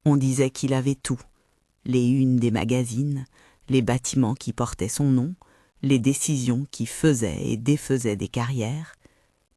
On disait qu'il avait tout, les unes des magazines, les bâtiments qui portaient son nom, les décisions qui faisaient et défaisaient des carrières.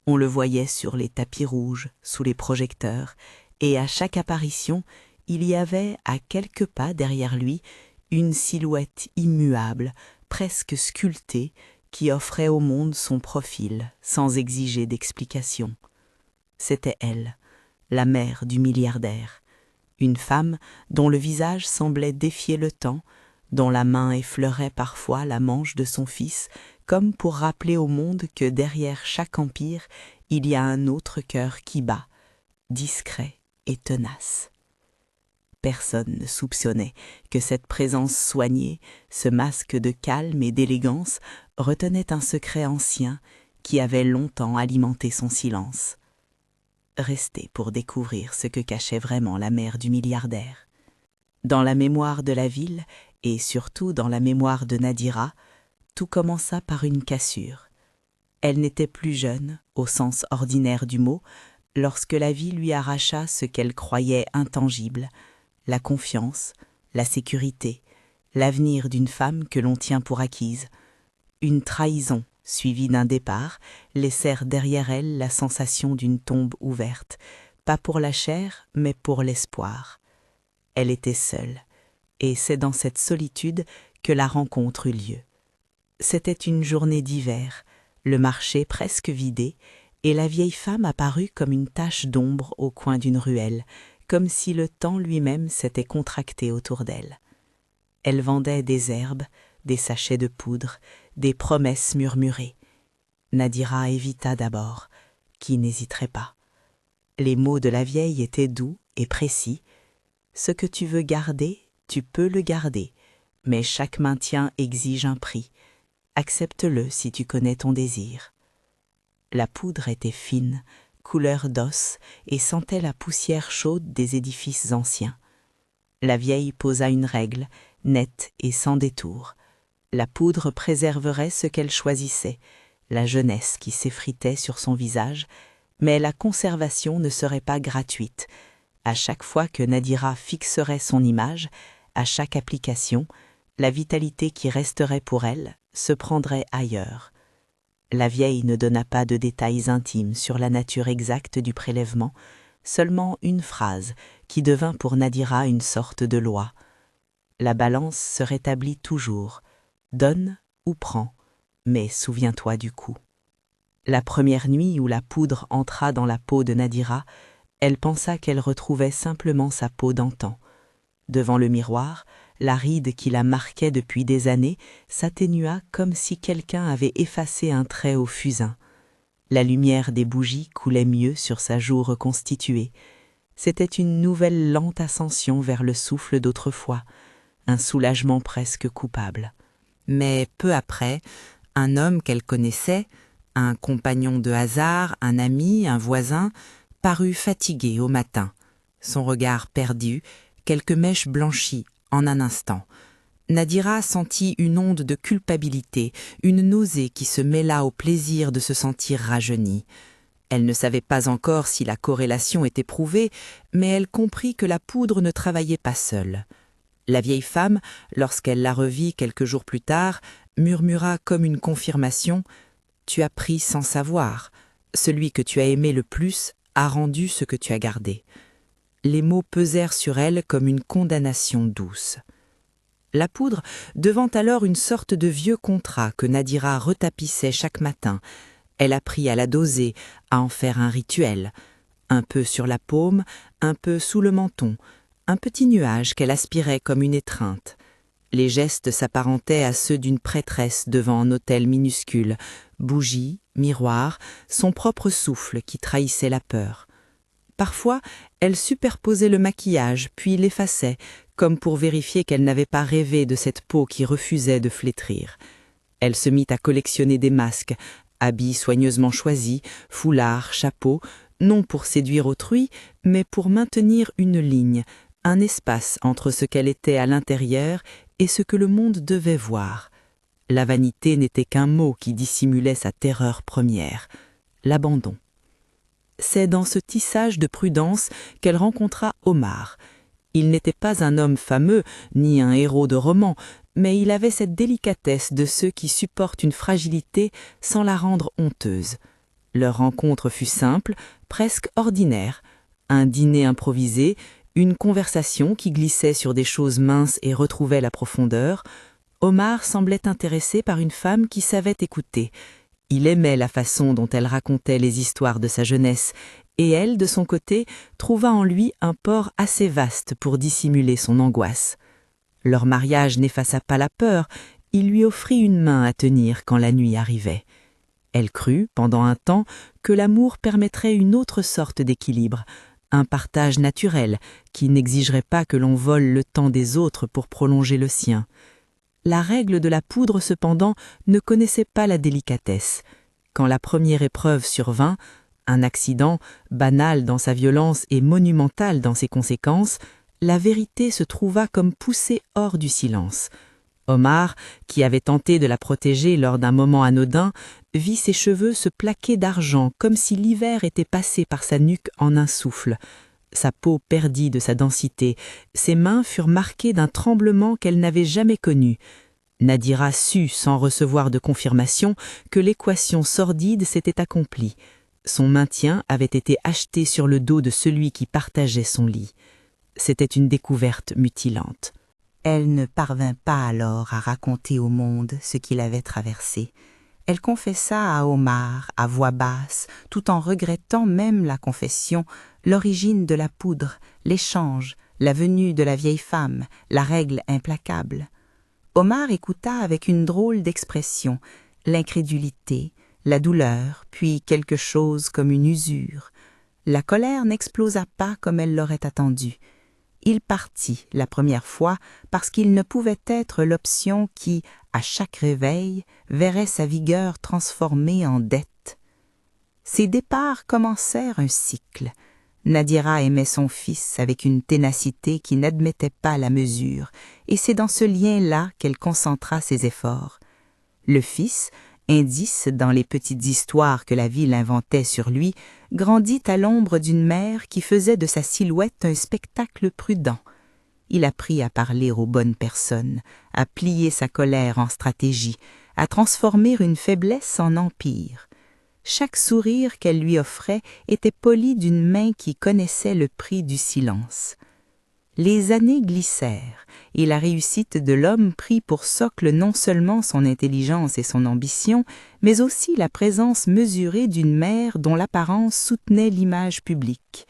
On le voyait sur les tapis rouges, sous les projecteurs, et à chaque apparition, il y avait, à quelques pas derrière lui, une silhouette immuable, presque sculptée, qui offrait au monde son profil, sans exiger d'explication. C'était elle, la mère du milliardaire, une femme dont le visage semblait défier le temps, dont la main effleurait parfois la manche de son fils, comme pour rappeler au monde que derrière chaque empire, il y a un autre cœur qui bat, discret et tenace. Personne ne soupçonnait que cette présence soignée, ce masque de calme et d'élégance, retenait un secret ancien qui avait longtemps alimenté son silence. Restez pour découvrir ce que cachait vraiment la mère du milliardaire. Dans la mémoire de la ville, et surtout dans la mémoire de Nadira, tout commença par une cassure. Elle n'était plus jeune, au sens ordinaire du mot, lorsque la vie lui arracha ce qu'elle croyait intangible, la confiance, la sécurité, l'avenir d'une femme que l'on tient pour acquise. Une trahison, suivie d'un départ, laissèrent derrière elle la sensation d'une tombe ouverte, pas pour la chair, mais pour l'espoir. Elle était seule, et c'est dans cette solitude que la rencontre eut lieu. C'était une journée d'hiver, le marché presque vidé, et la vieille femme apparut comme une tache d'ombre au coin d'une ruelle, comme si le temps lui-même s'était contracté autour d'elle. Elle vendait des herbes, des sachets de poudre, des promesses murmurées. Nadira évita d'abord, qui n'hésiterait pas. Les mots de la vieille étaient doux et précis. « Ce que tu veux garder, tu peux le garder, mais chaque maintien exige un prix. Accepte-le si tu connais ton désir. » La poudre était fine, couleur d'os, et sentait la poussière chaude des édifices anciens. La vieille posa une règle, nette et sans détour. La poudre préserverait ce qu'elle choisissait, la jeunesse qui s'effritait sur son visage, mais la conservation ne serait pas gratuite. À chaque fois que Nadira fixerait son image, à chaque application, la vitalité qui resterait pour elle se prendrait ailleurs. La vieille ne donna pas de détails intimes sur la nature exacte du prélèvement, seulement une phrase qui devint pour Nadira une sorte de loi. La balance se rétablit toujours. Donne ou prends, mais souviens-toi du coup. La première nuit où la poudre entra dans la peau de Nadira, elle pensa qu'elle retrouvait simplement sa peau d'antan. Devant le miroir, la ride qui la marquait depuis des années s'atténua comme si quelqu'un avait effacé un trait au fusain. La lumière des bougies coulait mieux sur sa joue reconstituée. C'était une nouvelle lente ascension vers le souffle d'autrefois, un soulagement presque coupable. Mais peu après, un homme qu'elle connaissait, un compagnon de hasard, un ami, un voisin, parut fatigué au matin, son regard perdu, quelques mèches blanchies en un instant. Nadira sentit une onde de culpabilité, une nausée qui se mêla au plaisir de se sentir rajeunie. Elle ne savait pas encore si la corrélation était prouvée, mais elle comprit que la poudre ne travaillait pas seule. La vieille femme, lorsqu'elle la revit quelques jours plus tard, murmura comme une confirmation « Tu as pris sans savoir. Celui que tu as aimé le plus a rendu ce que tu as gardé. » Les mots pesèrent sur elle comme une condamnation douce. La poudre devint alors une sorte de vieux contrat que Nadira retapissait chaque matin. Elle apprit à la doser, à en faire un rituel. Un peu sur la paume, un peu sous le menton, un petit nuage qu'elle aspirait comme une étreinte. Les gestes s'apparentaient à ceux d'une prêtresse devant un autel minuscule, bougie, miroir, son propre souffle qui trahissait la peur. Parfois, elle superposait le maquillage, puis l'effaçait, comme pour vérifier qu'elle n'avait pas rêvé de cette peau qui refusait de flétrir. Elle se mit à collectionner des masques, habits soigneusement choisis, foulards, chapeaux, non pour séduire autrui, mais pour maintenir une ligne, un espace entre ce qu'elle était à l'intérieur et ce que le monde devait voir. La vanité n'était qu'un mot qui dissimulait sa terreur première, l'abandon. C'est dans ce tissage de prudence qu'elle rencontra Omar. Il n'était pas un homme fameux, ni un héros de roman, mais il avait cette délicatesse de ceux qui supportent une fragilité sans la rendre honteuse. Leur rencontre fut simple, presque ordinaire. Un dîner improvisé, une conversation qui glissait sur des choses minces et retrouvait la profondeur. Omar semblait intéressé par une femme qui savait écouter. Il aimait la façon dont elle racontait les histoires de sa jeunesse, et elle, de son côté, trouva en lui un port assez vaste pour dissimuler son angoisse. Leur mariage n'effaça pas la peur, il lui offrit une main à tenir quand la nuit arrivait. Elle crut, pendant un temps, que l'amour permettrait une autre sorte d'équilibre, un partage naturel qui n'exigerait pas que l'on vole le temps des autres pour prolonger le sien. La règle de la poudre, cependant, ne connaissait pas la délicatesse. Quand la première épreuve survint, un accident, banal dans sa violence et monumental dans ses conséquences, la vérité se trouva comme poussée hors du silence. Omar, qui avait tenté de la protéger lors d'un moment anodin, vit ses cheveux se plaquer d'argent comme si l'hiver était passé par sa nuque en un souffle. Sa peau perdit de sa densité, ses mains furent marquées d'un tremblement qu'elle n'avait jamais connu. Nadira sut, sans recevoir de confirmation, que l'équation sordide s'était accomplie. Son maintien avait été acheté sur le dos de celui qui partageait son lit. C'était une découverte mutilante. Elle ne parvint pas alors à raconter au monde ce qu'il avait traversé. Elle confessa à Omar à voix basse, tout en regrettant même la confession, l'origine de la poudre, l'échange, la venue de la vieille femme, la règle implacable. Omar écouta avec une drôle d'expression, l'incrédulité, la douleur, puis quelque chose comme une usure. La colère n'explosa pas comme elle l'aurait attendu. Il partit la première fois parce qu'il ne pouvait être l'option qui, à chaque réveil, verrait sa vigueur transformée en dette. Ces départs commencèrent un cycle. Nadira aimait son fils avec une ténacité qui n'admettait pas la mesure, et c'est dans ce lien-là qu'elle concentra ses efforts. Le fils, indice dans les petites histoires que la ville inventait sur lui, grandit à l'ombre d'une mère qui faisait de sa silhouette un spectacle prudent. Il apprit à parler aux bonnes personnes, à plier sa colère en stratégie, à transformer une faiblesse en empire. Chaque sourire qu'elle lui offrait était poli d'une main qui connaissait le prix du silence. Les années glissèrent, et la réussite de l'homme prit pour socle non seulement son intelligence et son ambition, mais aussi la présence mesurée d'une mère dont l'apparence soutenait l'image publique.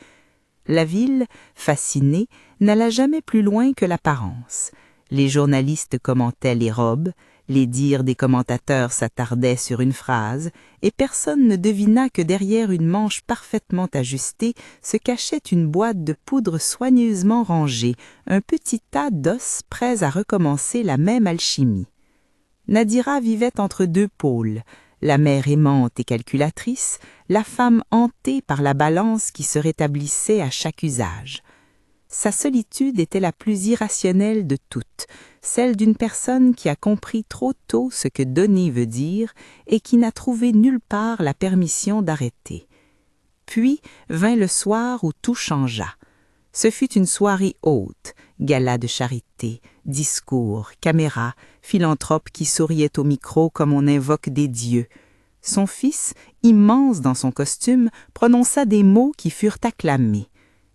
La ville, fascinée, n'alla jamais plus loin que l'apparence. Les journalistes commentaient les robes, les dires des commentateurs s'attardaient sur une phrase, et personne ne devina que derrière une manche parfaitement ajustée se cachait une boîte de poudre soigneusement rangée, un petit tas d'os prêts à recommencer la même alchimie. Nadira vivait entre deux pôles, la mère aimante et calculatrice, la femme hantée par la balance qui se rétablissait à chaque usage. Sa solitude était la plus irrationnelle de toutes, celle d'une personne qui a compris trop tôt ce que donner veut dire et qui n'a trouvé nulle part la permission d'arrêter. Puis vint le soir où tout changea. Ce fut une soirée haute, gala de charité, discours, caméra, philanthrope qui souriait au micro comme on invoque des dieux. Son fils, immense dans son costume, prononça des mots qui furent acclamés.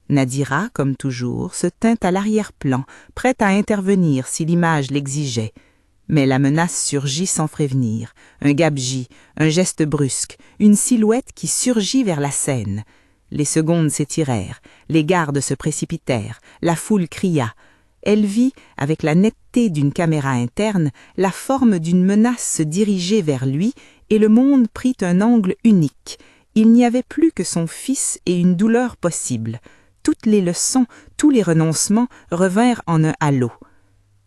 Nadira, comme toujours, se tint à l'arrière-plan, prête à intervenir si l'image l'exigeait. Mais la menace surgit sans prévenir, un gabegie, un geste brusque, une silhouette qui surgit vers la scène. Les secondes s'étirèrent, les gardes se précipitèrent, la foule cria. Elle vit, avec la netteté d'une caméra interne, la forme d'une menace se diriger vers lui, et le monde prit un angle unique. Il n'y avait plus que son fils et une douleur possible. Toutes les leçons, tous les renoncements revinrent en un halo.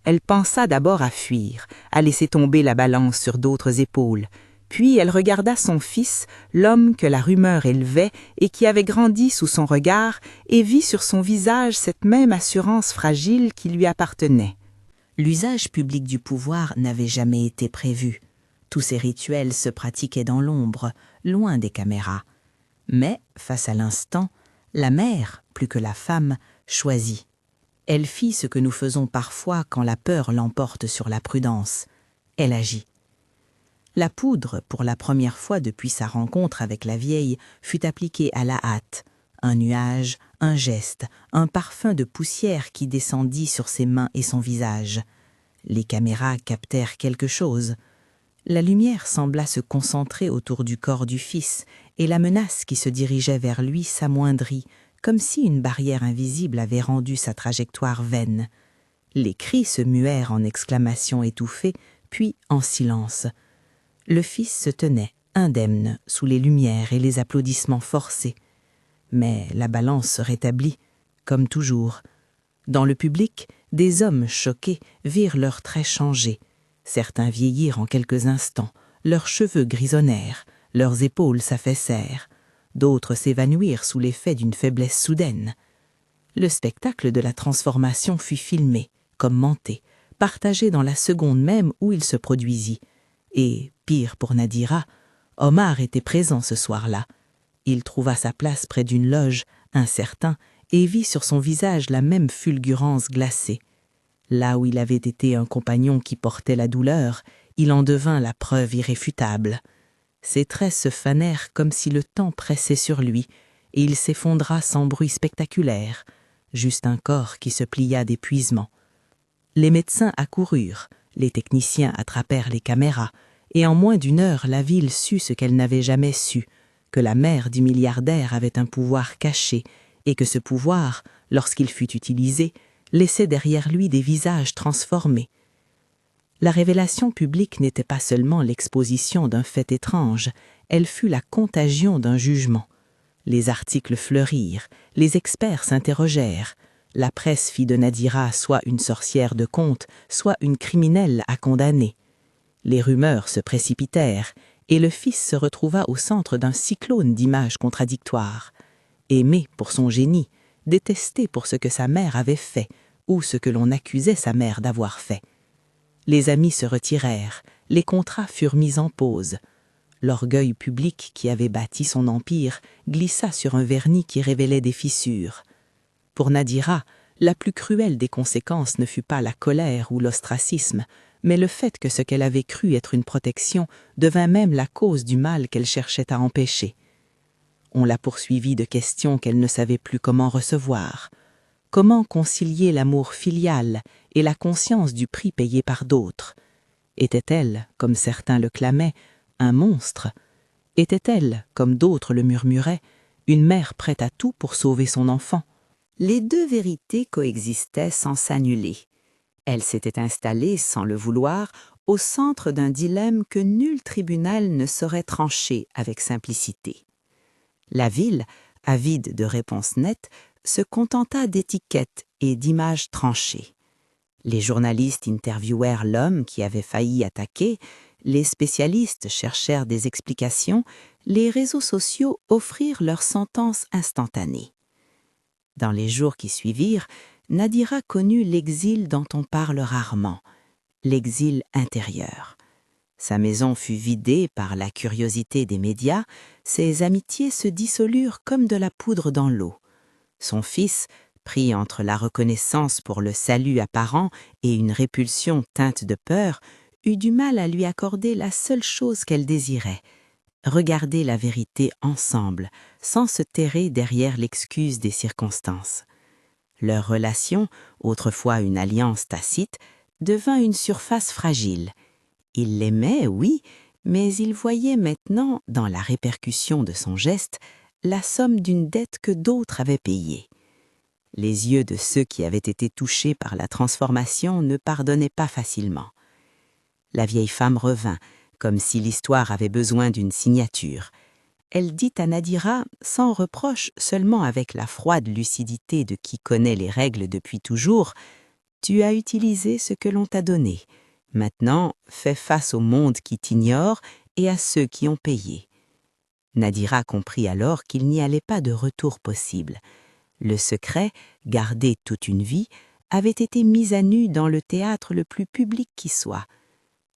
Elle pensa d'abord à fuir, à laisser tomber la balance sur d'autres épaules. Puis elle regarda son fils, l'homme que la rumeur élevait et qui avait grandi sous son regard, et vit sur son visage cette même assurance fragile qui lui appartenait. L'usage public du pouvoir n'avait jamais été prévu. Tous ces rituels se pratiquaient dans l'ombre, loin des caméras. Mais, face à l'instant, la mère, plus que la femme, choisit. Elle fit ce que nous faisons parfois quand la peur l'emporte sur la prudence. Elle agit. La poudre, pour la première fois depuis sa rencontre avec la vieille, fut appliquée à la hâte. Un nuage, un geste, un parfum de poussière qui descendit sur ses mains et son visage. Les caméras captèrent quelque chose. La lumière sembla se concentrer autour du corps du fils, et la menace qui se dirigeait vers lui s'amoindrit, comme si une barrière invisible avait rendu sa trajectoire vaine. Les cris se muèrent en exclamations étouffées, puis en silence. Le fils se tenait, indemne, sous les lumières et les applaudissements forcés. Mais la balance se rétablit, comme toujours. Dans le public, des hommes choqués virent leurs traits changer. Certains vieillirent en quelques instants, leurs cheveux grisonnèrent, leurs épaules s'affaissèrent. D'autres s'évanouirent sous l'effet d'une faiblesse soudaine. Le spectacle de la transformation fut filmé, commenté, partagé dans la seconde même où il se produisit. Et, pire pour Nadira, Omar était présent ce soir-là. Il trouva sa place près d'une loge, incertain, et vit sur son visage la même fulgurance glacée. Là où il avait été un compagnon qui portait la douleur, il en devint la preuve irréfutable. Ses traits se fanèrent comme si le temps pressait sur lui, et il s'effondra sans bruit spectaculaire, juste un corps qui se plia d'épuisement. Les médecins accoururent, les techniciens attrapèrent les caméras, et en moins d'une heure la ville sut ce qu'elle n'avait jamais su, que la mère du milliardaire avait un pouvoir caché, et que ce pouvoir, lorsqu'il fut utilisé, laissait derrière lui des visages transformés. La révélation publique n'était pas seulement l'exposition d'un fait étrange, elle fut la contagion d'un jugement. Les articles fleurirent, les experts s'interrogèrent. La presse fit de Nadira soit une sorcière de conte, soit une criminelle à condamner. Les rumeurs se précipitèrent, et le fils se retrouva au centre d'un cyclone d'images contradictoires. Aimé pour son génie, détesté pour ce que sa mère avait fait, ou ce que l'on accusait sa mère d'avoir fait. Les amis se retirèrent, les contrats furent mis en pause. L'orgueil public qui avait bâti son empire glissa sur un vernis qui révélait des fissures. Pour Nadira, la plus cruelle des conséquences ne fut pas la colère ou l'ostracisme, mais le fait que ce qu'elle avait cru être une protection devint même la cause du mal qu'elle cherchait à empêcher. On la poursuivit de questions qu'elle ne savait plus comment recevoir. Comment concilier l'amour filial et la conscience du prix payé par d'autres? Était-elle, comme certains le clamaient, un monstre? Était-elle, comme d'autres le murmuraient, une mère prête à tout pour sauver son enfant? Les deux vérités coexistaient sans s'annuler. Elle s'était installée, sans le vouloir, au centre d'un dilemme que nul tribunal ne saurait trancher avec simplicité. La ville, avide de réponses nettes, se contenta d'étiquettes et d'images tranchées. Les journalistes interviewèrent l'homme qui avait failli attaquer, les spécialistes cherchèrent des explications, les réseaux sociaux offrirent leur sentence instantanée. Dans les jours qui suivirent, Nadira connut l'exil dont on parle rarement, l'exil intérieur. Sa maison fut vidée par la curiosité des médias, ses amitiés se dissolurent comme de la poudre dans l'eau. Son fils, pris entre la reconnaissance pour le salut apparent et une répulsion teinte de peur, eut du mal à lui accorder la seule chose qu'elle désirait, regarder la vérité ensemble, sans se terrer derrière l'excuse des circonstances. Leur relation, autrefois une alliance tacite, devint une surface fragile. Il l'aimait, oui, mais il voyait maintenant, dans la répercussion de son geste, la somme d'une dette que d'autres avaient payée. Les yeux de ceux qui avaient été touchés par la transformation ne pardonnaient pas facilement. La vieille femme revint, comme si l'histoire avait besoin d'une signature. Elle dit à Nadira, sans reproche, seulement avec la froide lucidité de qui connaît les règles depuis toujours, « Tu as utilisé ce que l'on t'a donné. Maintenant, fais face au monde qui t'ignore et à ceux qui ont payé. » Nadira comprit alors qu'il n'y allait pas de retour possible. Le secret, gardé toute une vie, avait été mis à nu dans le théâtre le plus public qui soit.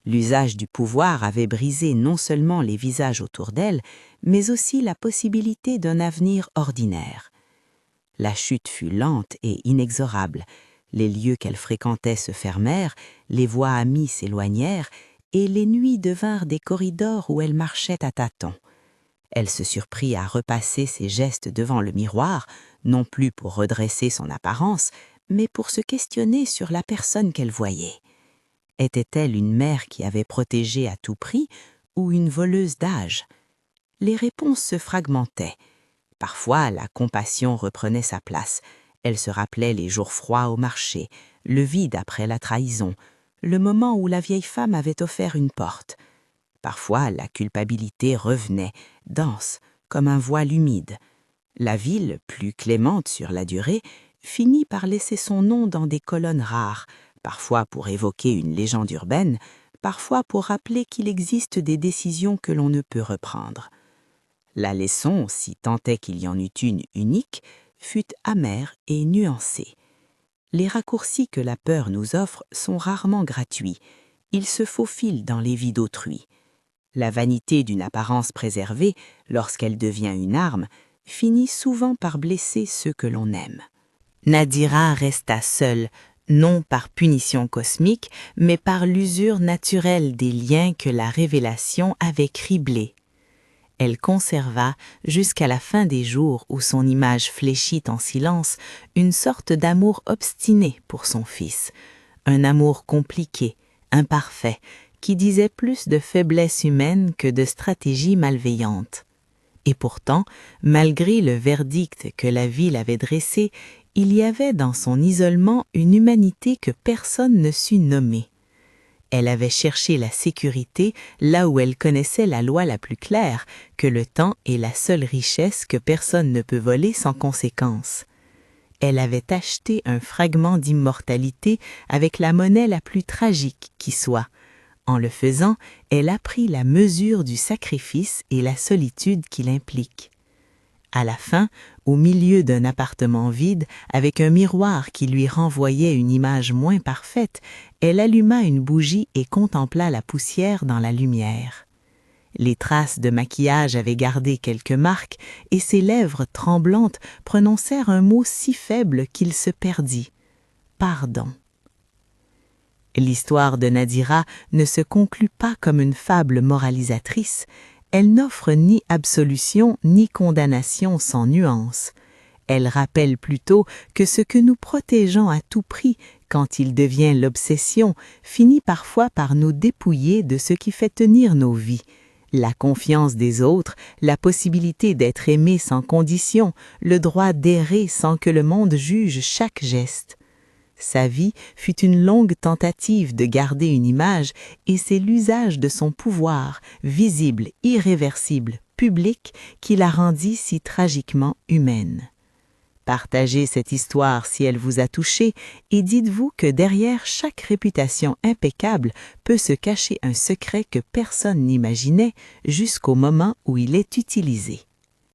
L'usage du pouvoir avait brisé non seulement les visages autour d'elle, mais aussi la possibilité d'un avenir ordinaire. La chute fut lente et inexorable. Les lieux qu'elle fréquentait se fermèrent, les voies amies s'éloignèrent, et les nuits devinrent des corridors où elle marchait à tâtons. Elle se surprit à repasser ses gestes devant le miroir, non plus pour redresser son apparence, mais pour se questionner sur la personne qu'elle voyait. Était-elle une mère qui avait protégé à tout prix ou une voleuse d'âge? Les réponses se fragmentaient. Parfois, la compassion reprenait sa place. Elle se rappelait les jours froids au marché, le vide après la trahison, le moment où la vieille femme avait offert une porte. Parfois, la culpabilité revenait, dense, comme un voile humide. La ville, plus clémente sur la durée, finit par laisser son nom dans des colonnes rares, parfois pour évoquer une légende urbaine, parfois pour rappeler qu'il existe des décisions que l'on ne peut reprendre. La leçon, si tant est qu'il y en eût une unique, fut amère et nuancée. Les raccourcis que la peur nous offre sont rarement gratuits. Ils se faufilent dans les vies d'autrui. La vanité d'une apparence préservée, lorsqu'elle devient une arme, finit souvent par blesser ceux que l'on aime. Nadira resta seule, non par punition cosmique, mais par l'usure naturelle des liens que la révélation avait criblés. Elle conserva, jusqu'à la fin des jours où son image fléchit en silence, une sorte d'amour obstiné pour son fils, un amour compliqué, imparfait, qui disait plus de faiblesse humaine que de stratégie malveillante. Et pourtant, malgré le verdict que la ville avait dressé, il y avait dans son isolement une humanité que personne ne sut nommer. Elle avait cherché la sécurité là où elle connaissait la loi la plus claire, que le temps est la seule richesse que personne ne peut voler sans conséquence. Elle avait acheté un fragment d'immortalité avec la monnaie la plus tragique qui soit. En le faisant, elle apprit la mesure du sacrifice et la solitude qu'il implique. À la fin, au milieu d'un appartement vide, avec un miroir qui lui renvoyait une image moins parfaite, elle alluma une bougie et contempla la poussière dans la lumière. Les traces de maquillage avaient gardé quelques marques, et ses lèvres tremblantes prononcèrent un mot si faible qu'il se perdit. « Pardon ». L'histoire de Nadira ne se conclut pas comme une fable moralisatrice. Elle n'offre ni absolution ni condamnation sans nuance. Elle rappelle plutôt que ce que nous protégeons à tout prix, quand il devient l'obsession, finit parfois par nous dépouiller de ce qui fait tenir nos vies. La confiance des autres, la possibilité d'être aimé sans condition, le droit d'errer sans que le monde juge chaque geste. Sa vie fut une longue tentative de garder une image et c'est l'usage de son pouvoir, visible, irréversible, public, qui la rendit si tragiquement humaine. Partagez cette histoire si elle vous a touché et dites-vous que derrière chaque réputation impeccable peut se cacher un secret que personne n'imaginait jusqu'au moment où il est utilisé.